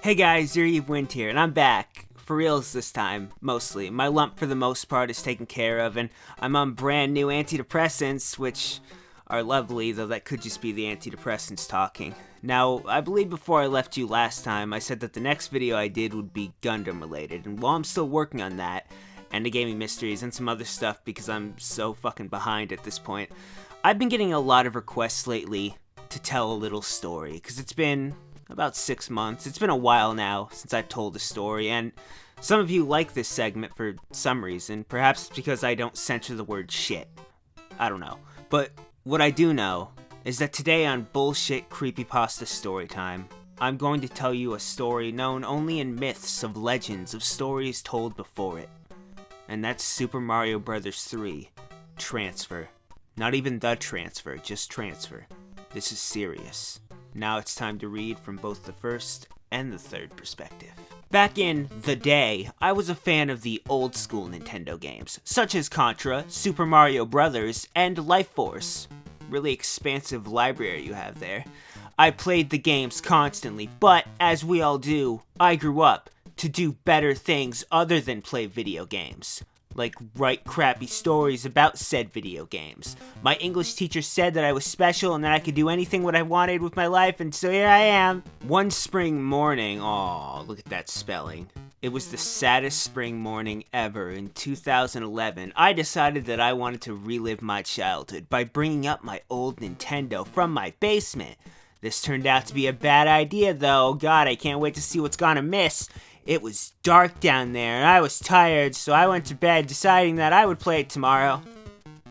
Hey guys, Yuriofwind here, and I'm back. For reals this time, mostly. My lump for the most part is taken care of, and I'm on brand new antidepressants, which are lovely, though that could just be the antidepressants talking. Now, I believe before I left you last time, I said that the next video I did would be Gundam related, and while I'm still working on that, and the gaming mysteries and some other stuff because I'm so fucking behind at this point, I've been getting a lot of requests lately to tell a little story, because it's been about 6 months. It's been a while now since I've told a story, and some of you like this segment for some reason. Perhaps it's because I don't censor the word shit. I don't know. But what I do know is that today on Bullshit Creepypasta Storytime, I'm going to tell you a story known only in myths of legends of stories told before it. And that's Super Mario Bros. 3, Transfer. Not even the transfer, just transfer. This is serious. Now it's time to read from both the first and the third perspective. Back in the day, I was a fan of the old school Nintendo games, such as Contra, Super Mario Bros., and Life Force. Really expansive library you have there. I played the games constantly, but as we all do, I grew up to do better things other than play video games. Like write crappy stories about said video games. My English teacher said that I was special and that I could do anything what I wanted with my life, and so here I am. One spring morning, oh, look at that spelling. It was the saddest spring morning ever in 2011. I decided that I wanted to relive my childhood by bringing up my old Nintendo from my basement. This turned out to be a bad idea though. God, I can't wait to see what's gonna miss. It was dark down there, and I was tired, so I went to bed deciding that I would play it tomorrow.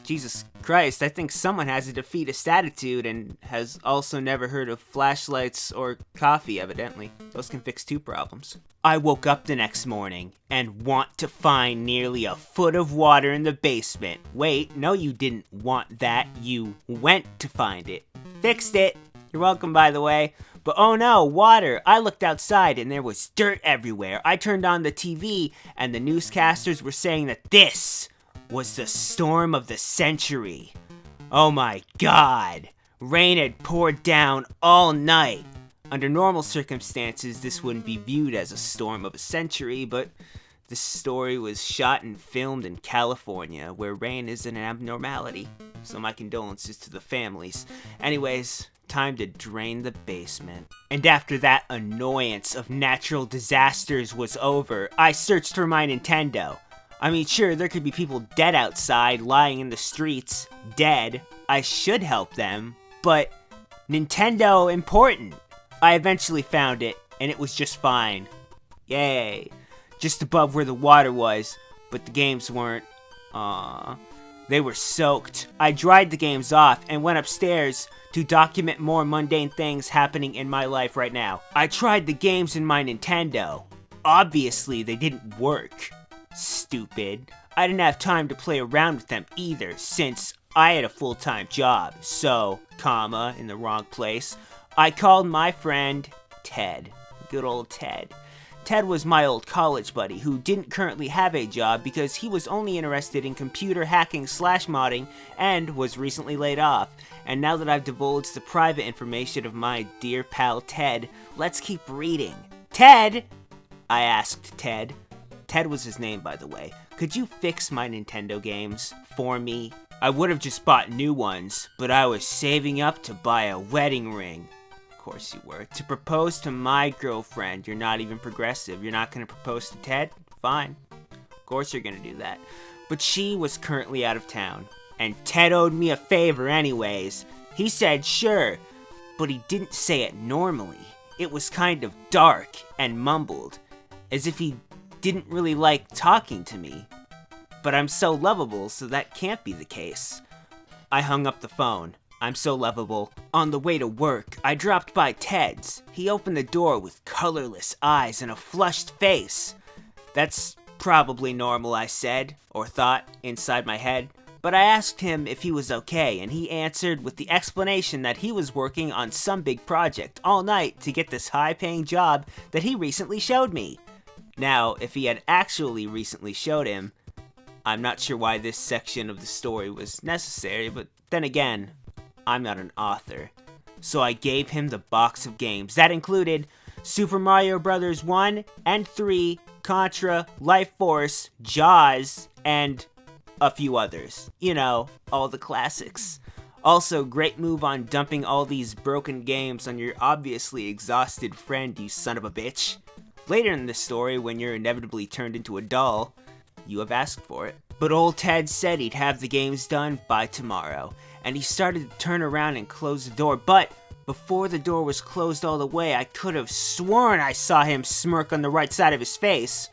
Jesus Christ, I think someone has a defeatist attitude and has also never heard of flashlights or coffee, evidently. Those can fix 2 problems. I woke up the next morning and want to find nearly a foot of water in the basement. Wait, no you didn't want that, you went to find it. Fixed it. You're welcome, by the way. But oh no, water! I looked outside and there was dirt everywhere. I turned on the TV and the newscasters were saying that this was the storm of the century. Oh my god! Rain had poured down all night. Under normal circumstances, this wouldn't be viewed as a storm of a century, but this story was shot and filmed in California, where rain is an abnormality. So my condolences to the families. Anyways, time to drain the basement. And after that annoyance of natural disasters was over, I searched for my Nintendo. I mean, sure, there could be people dead outside, lying in the streets, dead. I should help them, but Nintendo important. I eventually found it, and it was just fine. Yay. Just above where the water was, but the games weren't. Aww. They were soaked. I dried the games off and went upstairs to document more mundane things happening in my life right now. I tried the games in my Nintendo. Obviously, they didn't work. Stupid. I didn't have time to play around with them either, since I had a full-time job. So, comma, in the wrong place, I called my friend Ted. Good old Ted. Ted was my old college buddy who didn't currently have a job because he was only interested in computer hacking / modding and was recently laid off. And now that I've divulged the private information of my dear pal Ted, let's keep reading. Ted! I asked Ted. Ted was his name, by the way. Could you fix my Nintendo games for me? I would have just bought new ones, but I was saving up to buy a wedding ring. Of course you were. To propose to my girlfriend. You're not even progressive. You're not going to propose to Ted? Fine. Of course you're going to do that. But she was currently out of town. And Ted owed me a favor anyways. He said sure, but he didn't say it normally. It was kind of dark and mumbled, as if he didn't really like talking to me. But I'm so lovable, so that can't be the case. I hung up the phone. I'm so lovable. On the way to work, I dropped by Ted's. He opened the door with colorless eyes and a flushed face. That's probably normal, I said, or thought, inside my head. But I asked him if he was okay, and he answered with the explanation that he was working on some big project all night to get this high-paying job that he recently showed me. Now, if he had actually recently showed him, I'm not sure why this section of the story was necessary, but then again, I'm not an author. So I gave him the box of games. That included Super Mario Bros. 1 and 3, Contra, Life Force, Jaws, and a few others. You know, all the classics. Also, great move on dumping all these broken games on your obviously exhausted friend, you son of a bitch. Later in the story, when you're inevitably turned into a doll, you have asked for it. But old Ted said he'd have the games done by tomorrow, and he started to turn around and close the door, but before the door was closed all the way, I could have sworn I saw him smirk on the right side of his face.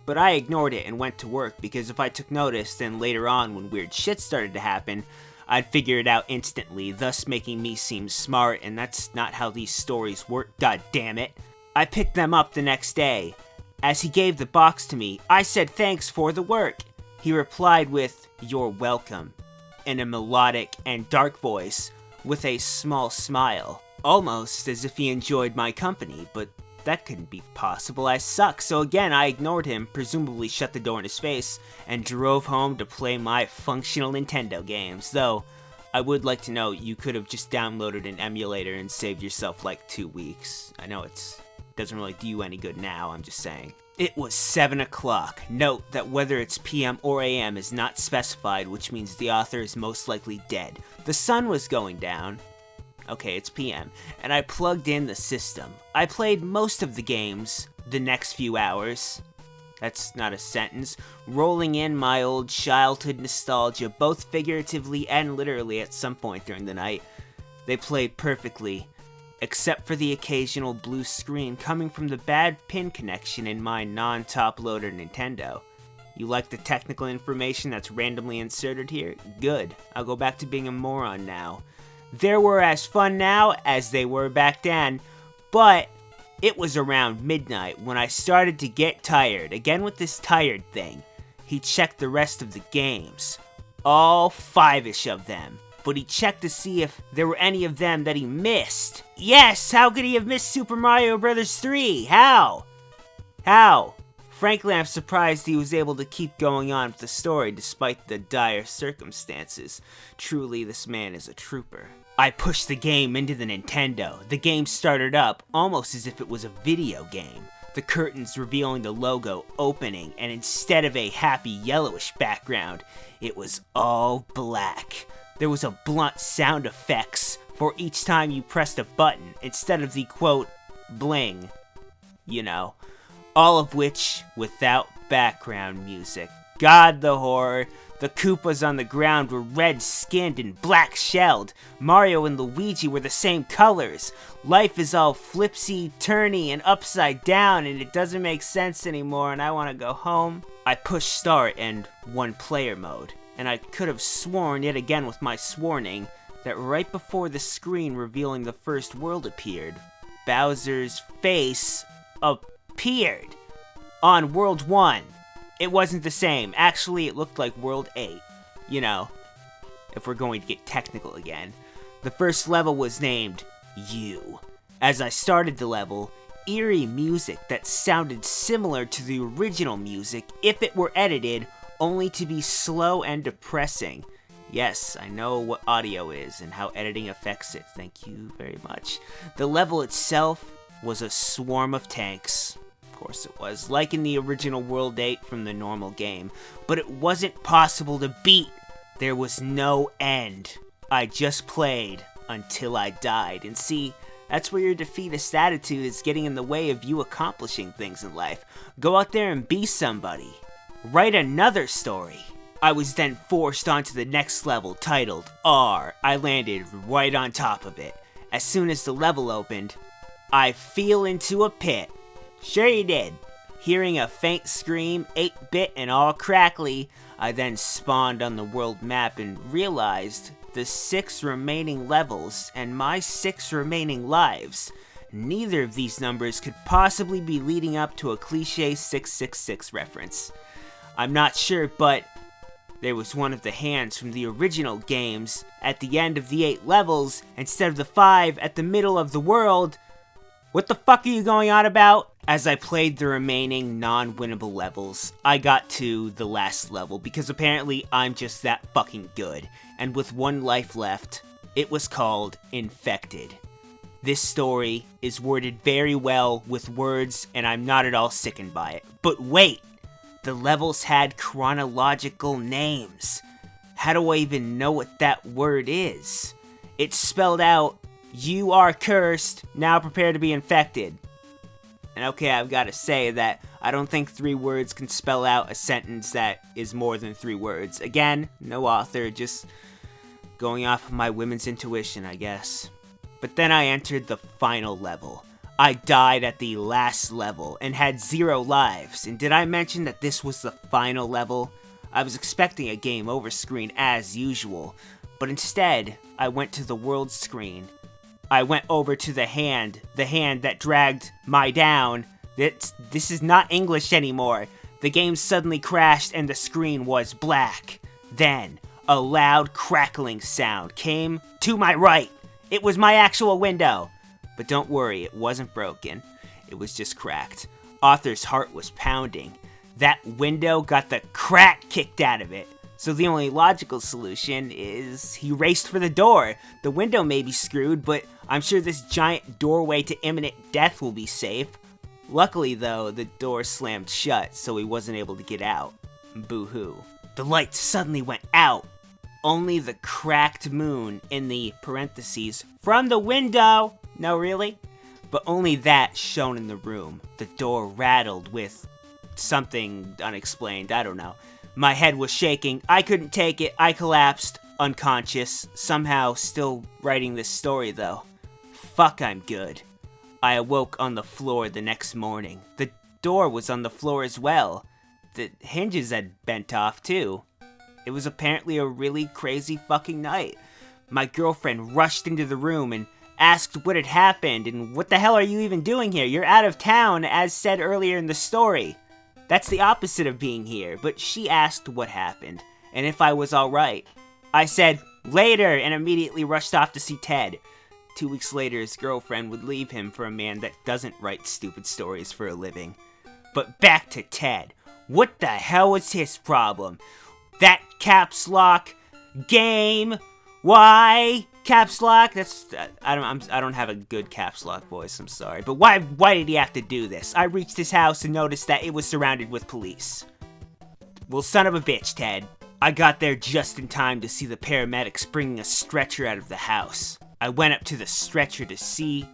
But I ignored it and went to work, because if I took notice, then later on when weird shit started to happen, I'd figure it out instantly, thus making me seem smart, and that's not how these stories work, god damn it. I picked them up the next day. As he gave the box to me, I said thanks for the work. He replied with, "You're welcome," in a melodic and dark voice, with a small smile, almost as if he enjoyed my company, but that couldn't be possible. I suck, so again I ignored him, presumably shut the door in his face, and drove home to play my functional Nintendo games, though I would like to know you could have just downloaded an emulator and saved yourself like 2 weeks. I know it doesn't really do you any good now, I'm just saying. It was 7 o'clock. Note that whether it's PM or AM is not specified, which means the author is most likely dead. The sun was going down. Okay, it's PM, and I plugged in the system. I played most of the games the next few hours. That's not a sentence. Rolling in my old childhood nostalgia, both figuratively and literally at some point during the night. They played perfectly, except for the occasional blue screen coming from the bad pin connection in my non-top-loader Nintendo. You like the technical information that's randomly inserted here? Good. I'll go back to being a moron now. They were as fun now as they were back then, but it was around midnight when I started to get tired. Again with this tired thing. He checked the rest of the games. All 5-ish of them. But he checked to see if there were any of them that he missed. Yes, how could he have missed Super Mario Bros. 3? How? Frankly, I'm surprised he was able to keep going on with the story despite the dire circumstances. Truly, this man is a trooper. I pushed the game into the Nintendo. The game started up almost as if it was a video game. The curtains revealing the logo opening, and instead of a happy yellowish background, it was all black. There was a blunt sound effects for each time you pressed a button instead of the quote, bling, you know, all of which without background music. God, the horror. The Koopas on the ground were red-skinned and black-shelled. Mario and Luigi were the same colors. Life is all flipsy-turny and upside down, and it doesn't make sense anymore, and I want to go home. I pushed start and one-player mode, and I could have sworn yet again with my swarning that right before the screen revealing the first world appeared, Bowser's face appeared on World 1. It wasn't the same. Actually, it looked like World 8. You know, if we're going to get technical again. The first level was named You. As I started the level, eerie music that sounded similar to the original music if it were edited, only to be slow and depressing. Yes, I know what audio is and how editing affects it. Thank you very much. The level itself was a swarm of tanks. Of course it was, like in the original World 8 from the normal game, but it wasn't possible to beat. There was no end. I just played until I died, and see, that's where your defeatist attitude is getting in the way of you accomplishing things in life. Go out there and be somebody. Write another story. I was then forced onto the next level titled R. I landed right on top of it. As soon as the level opened, I fell into a pit. Sure you did. Hearing a faint scream, 8-bit and all crackly, I then spawned on the world map and realized the 6 remaining levels and my 6 remaining lives. Neither of these numbers could possibly be leading up to a cliche 666 reference. I'm not sure, but there was one of the hands from the original games at the end of the 8 levels instead of the 5 at the middle of the world. What the fuck are you going on about? As I played the remaining non-winnable levels, I got to the last level because apparently I'm just that fucking good. And with 1 life left, it was called Infected. This story is worded very well with words, and I'm not at all sickened by it. But wait! The levels had chronological names. How do I even know what that word is? It's spelled out, "You are cursed, now prepare to be infected." And okay, I've got to say that I don't think 3 words can spell out a sentence that is more than 3 words. Again, no author, just going off of my women's intuition, I guess. But then I entered the final level. I died at the last level and had 0 lives. And did I mention that this was the final level? I was expecting a game over screen as usual, but instead, I went to the world screen. I went over to the hand that dragged my down. This is not English anymore. The game suddenly crashed and the screen was black. Then, a loud crackling sound came to my right. It was my actual window. But don't worry, it wasn't broken. It was just cracked. Arthur's heart was pounding. That window got the crack kicked out of it. So the only logical solution is he raced for the door. The window may be screwed, but I'm sure this giant doorway to imminent death will be safe. Luckily though, the door slammed shut, so he wasn't able to get out. Boo-hoo. The lights suddenly went out. Only the cracked moon in the parentheses from the window. No, really? But only that shone in the room. The door rattled with something unexplained, I don't know. My head was shaking, I couldn't take it, I collapsed, unconscious, somehow still writing this story though. Fuck, I'm good. I awoke on the floor the next morning. The door was on the floor as well. The hinges had bent off too. It was apparently a really crazy fucking night. My girlfriend rushed into the room and asked what had happened and what the hell are you even doing here? You're out of town, as said earlier in the story. That's the opposite of being here, but she asked what happened and if I was alright. I said, later, and immediately rushed off to see Ted. 2 weeks later, his girlfriend would leave him for a man that doesn't write stupid stories for a living. But back to Ted. What the hell was his problem? That caps lock game. Why caps lock? That's I don't have a good caps lock voice. I'm sorry, but why did he have to do this? I reached his house and noticed that it was surrounded with police. Well, son of a bitch, Ted. I got there just in time to see the paramedics bringing a stretcher out of the house. I went up to the stretcher to see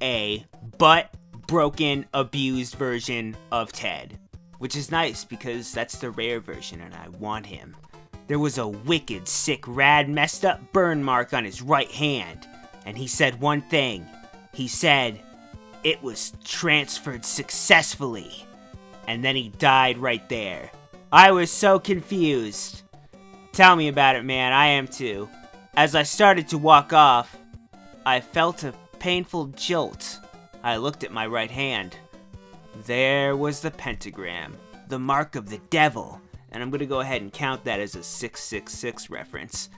a broken, abused version of Ted. Which is nice, because that's the rare version and I want him. There was a wicked, sick, rad, messed up burn mark on his right hand. And he said one thing. He said, it was transferred successfully. And then he died right there. I was so confused. Tell me about it, man, I am too. As I started to walk off, I felt a painful jolt. I looked at my right hand. There was the pentagram, the mark of the devil, and I'm gonna go ahead and count that as a 666 reference.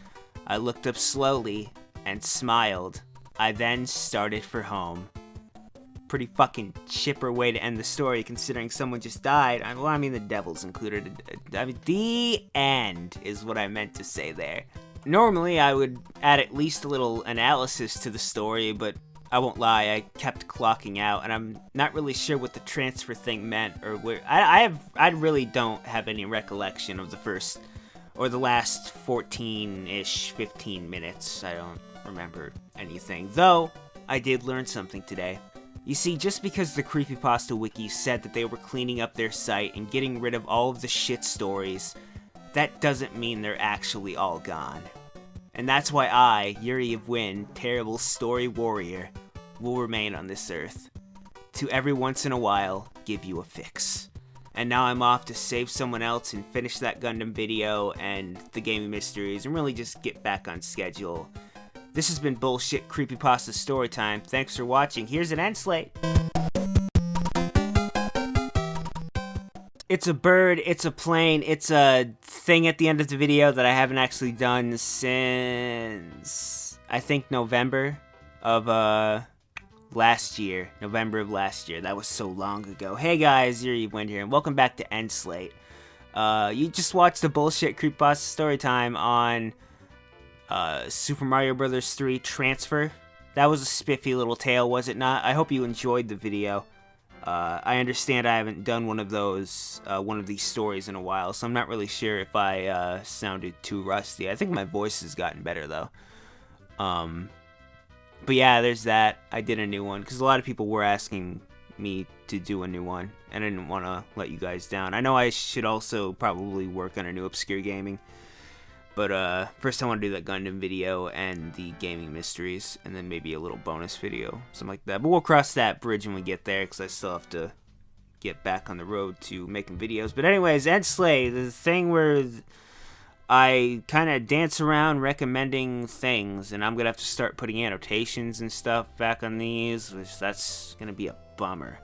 I looked up slowly and smiled. I then started for home. Pretty fucking chipper way to end the story considering someone just died. I mean the devil's included. I mean, the end is what I meant to say there. Normally I would add at least a little analysis to the story, but I won't lie, I kept clocking out, and I'm not really sure what the transfer thing meant, or where. I really don't have any recollection of the first, or the last 14-ish, 15 minutes. I don't remember anything, though I did learn something today. You see, just because the Creepypasta wiki said that they were cleaning up their site and getting rid of all of the shit stories, that doesn't mean they're actually all gone. And that's why I, Yuriofwind, terrible story warrior, will remain on this earth. To every once in a while, give you a fix. And now I'm off to save someone else and finish that Gundam video and the gaming mysteries and really just get back on schedule. This has been Bullshit Creepypasta Storytime. Thanks for watching. Here's an end slate. It's a bird, it's a plane, it's a thing at the end of the video that I haven't actually done since, I think, November of last year. November of last year. That was so long ago. Hey guys, Yuriofwind here, and welcome back to End Slate. You just watched the Bullshit Creepypasta Storytime on Super Mario Bros. 3 Transfer. That was a spiffy little tale, was it not? I hope you enjoyed the video. I understand I haven't done one of these stories in a while, so I'm not really sure if I sounded too rusty. I think my voice has gotten better, though. But yeah, there's that. I did a new one, because a lot of people were asking me to do a new one, and I didn't want to let you guys down. I know I should also probably work on a new Obscure Gaming, but first I want to do that Gundam video and the Gaming Mysteries, and then maybe a little bonus video, something like that. But we'll cross that bridge when we get there, because I still have to get back on the road to making videos. But anyways, Ed Slay, the thing where I kind of dance around recommending things, and I'm going to have to start putting annotations and stuff back on these, which that's going to be a bummer.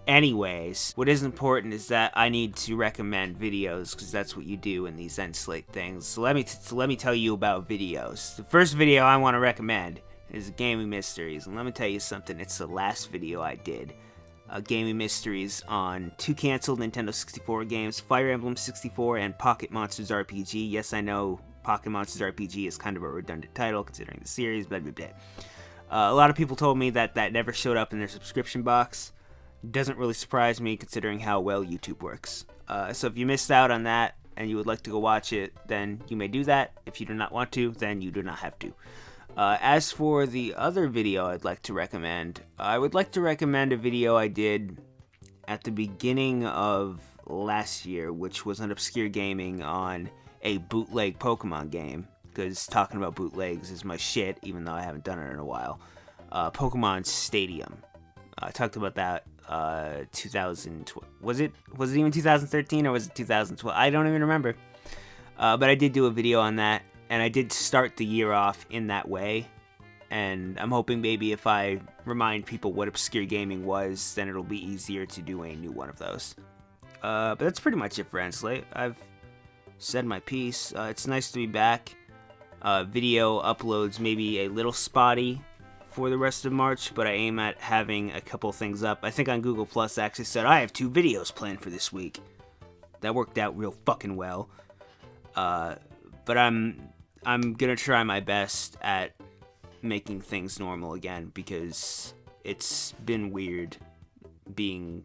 Anyways, what is important is that I need to recommend videos, because that's what you do in these End Slate things. So let me tell you about videos. The first video I want to recommend is Gaming Mysteries, and let me tell you something, it's the last video I did. Gaming Mysteries on 2 canceled Nintendo 64 games, Fire Emblem 64 and Pocket Monsters RPG. Yes, I know Pocket Monsters RPG is kind of a redundant title considering the series, blah blah blah. A lot of people told me that never showed up in their subscription box. Doesn't really surprise me considering how well YouTube works. So if you missed out on that and you would like to go watch it, then you may do that. If you do not want to, then you do not have to. As for the other video I'd like to recommend, I would like to recommend a video I did at the beginning of last year, which was on Obscure Gaming on a bootleg Pokemon game, because talking about bootlegs is my shit, even though I haven't done it in a while. Pokemon Stadium. I talked about that 2012. Was it even 2013 or was it 2012? I don't even remember. But I did do a video on that, and I did start the year off in that way. And I'm hoping maybe if I remind people what Obscure Gaming was, then it'll be easier to do a new one of those. But that's pretty much it for Enslate. I've said my piece. It's nice to be back. Video uploads maybe a little spotty for the rest of March, but I aim at having a couple things up. I think on Google Plus I actually said I have 2 videos planned for this week. That worked out real fucking well. But I'm gonna try my best at making things normal again, because it's been weird being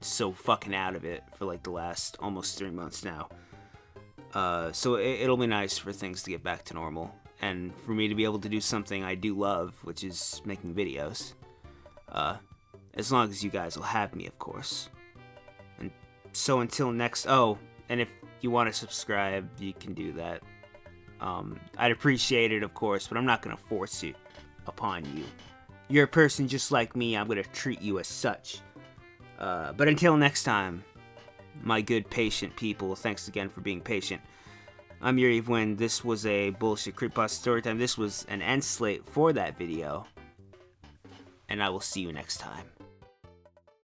so fucking out of it for like the last almost 3 months now. So it'll be nice for things to get back to normal, and for me to be able to do something I do love, which is making videos. As long as you guys will have me, of course. And so until next... Oh, and if you want to subscribe, you can do that. I'd appreciate it, of course, but I'm not going to force it upon you. You're a person just like me, I'm going to treat you as such. But until next time, my good, patient people, thanks again for being patient. I'm Yuriofwind. This was a bullshit Creepyasta Storytime. This was an end slate for that video. And I will see you next time.